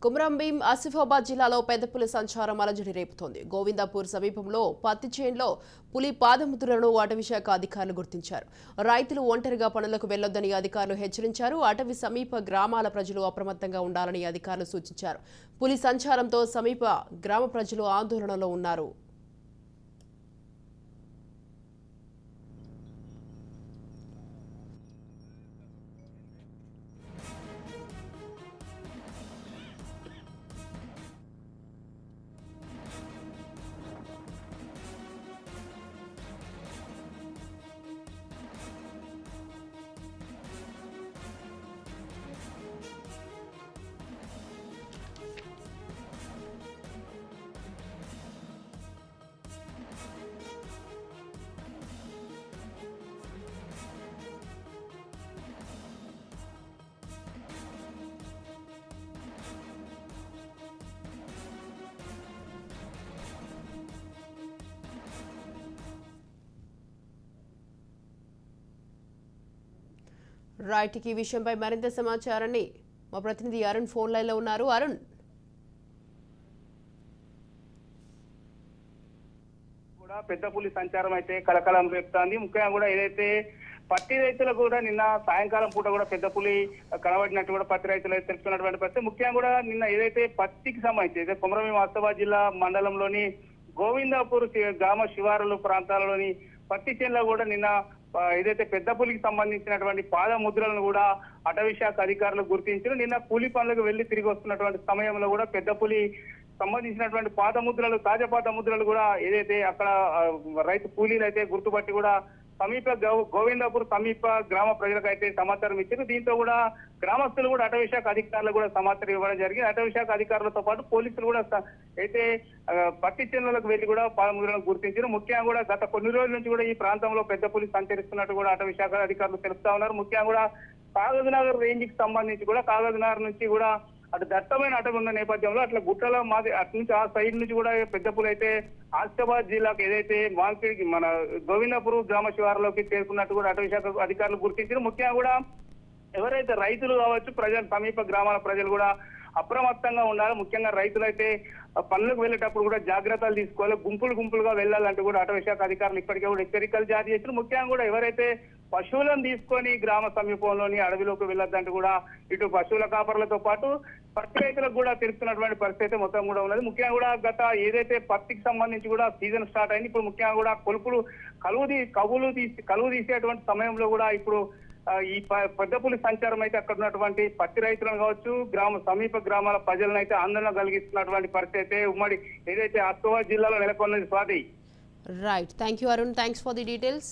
కుమ్రంభీం ఆసిఫాబాద్ జిల్లాలో పెద్ద పులి సంచారం అలజడి రేపుతోంది. గోవిందాపూర్ సమీపంలో పత్తి చేన్లో పులి పాదముద్రలను అటవీశాఖ అధికారులు గుర్తించారు. రైతులు ఒంటరిగా పనులకు వెళ్లొద్దని అధికారులు హెచ్చరించారు. అటవీ సమీప గ్రామాల ప్రజలు అప్రమత్తంగా ఉండాలని అధికారులు సూచించారు. పులి సంచారంతో సమీప గ్రామ ప్రజలు ఆందోళనలో ఉన్నారు. రైట్, ఈ విషయంపై మరింత సమాచారాన్ని మా ప్రతినిధి అరుణ్ ఫోన్ లైన్లో ఉన్నారు. అరుణ్, కూడా పెద్ద పులి సంచారం అయితే కలకలం రేపుతోంది. ముఖ్యంగా కూడా ఏదైతే పత్తి రైతులకు కూడా నిన్న సాయంకాలం పూట కూడా పెద్ద పులి కనబడినట్టు కూడా పత్తి రైతులు అయితే తెలుసుకున్నటువంటి పరిస్థితి. ముఖ్యంగా కూడా నిన్న ఏదైతే పత్తికి సంబంధించి కుమ్రంభీం ఆసిఫాబాద్ జిల్లా మండలంలోని గోవిందాపూర్ గ్రామ శివారులు ప్రాంతాలలోని పత్తి చేనులో కూడా నిన్న ఏదైతే పెద్ద పులికి సంబంధించినటువంటి పాద ముద్రలను కూడా అటవీ శాఖ అధికారులు గుర్తించారు. నిన్న కూలి పనులకు వెళ్లి తిరిగి వస్తున్నటువంటి సమయంలో కూడా పెద్ద పులి సంబంధించినటువంటి పాద ముద్రలు, తాజా పాద ముద్రలు కూడా ఏదైతే అక్కడ రైతు కూలీలు అయితే గుర్తుపట్టి కూడా సమీప గోవిందాపూర్ సమీప గ్రామ ప్రజలకు అయితే సమాచారం ఇచ్చారు. దీంతో కూడా గ్రామస్తులు కూడా అటవీ శాఖ అధికారులు కూడా సమాచారం ఇవ్వడం జరిగింది. అటవీ శాఖ అధికారులతో పాటు పోలీసులు కూడా అయితే పత్తి చేనులకు వెళ్లి కూడా పాదముద్రలను గుర్తించారు. ముఖ్యంగా కూడా గత కొన్ని రోజుల నుంచి కూడా ఈ ప్రాంతంలో పెద్ద పులి సంచరిస్తున్నట్టు కూడా అటవీ శాఖ అధికారులు తెలుస్తా ఉన్నారు. ముఖ్యంగా కూడా కాగజ్ నగర్ రేంజ్ కి సంబంధించి కూడా కాగజ్ నగర్ నుంచి కూడా అటు దట్టమైన అటవీ ఉన్న నేపథ్యంలో అట్లా గుట్టల మాది అటు నుంచి ఆ సైడ్ నుంచి కూడా పెద్ద పులి అయితే ఆసిఫాబాద్ జిల్లాకు ఏదైతే మార్కెట్ మన గోవిందాపూర్ గ్రామ శివారులోకి చేరుకున్నట్టు కూడా అటవీ శాఖ అధికారులు గుర్తించారు. ముఖ్యంగా కూడా ఎవరైతే రైతులు కావచ్చు, ప్రజలు సమీప గ్రామాల ప్రజలు కూడా అప్రమత్తంగా ఉండాలి. ముఖ్యంగా రైతులైతే పనులకు వెళ్ళేటప్పుడు కూడా జాగ్రత్తలు తీసుకోవాలి. గుంపులుగా వెళ్ళాలంటూ కూడా అటవీ శాఖ అధికారులు ఇప్పటికే కూడా హెచ్చరికలు జారీ చేశారు. ముఖ్యంగా కూడా ఎవరైతే పశువులను తీసుకొని గ్రామ సమీపంలోని అడవిలోకి వెళ్ళొద్దంటూ కూడా ఇటు పశువుల కాపర్లతో పాటు పత్తి రైతులకు కూడా తెలుస్తున్నటువంటి పరిస్థితి మొత్తం కూడా ఉన్నది. ముఖ్యంగా కూడా గత ఏదైతే పత్తికి సంబంధించి కూడా సీజన్ స్టార్ట్ అయింది. ఇప్పుడు ముఖ్యంగా కూడా కలువు తీసేటువంటి సమయంలో కూడా ఇప్పుడు ఈ పెద్ద పులి సంచారం అయితే అక్కడ ఉన్నటువంటి పత్తి రైతులను కావచ్చు, సమీప గ్రామాల ప్రజలను అయితే ఆందోళన కలిగిస్తున్నటువంటి పరిస్థితి అయితే ఉమ్మడి ఏదైతే ఆసిఫాబాద్ జిల్లాలో నెలకొన్నది. Swathi. Right, thank you Arun, thanks for the details.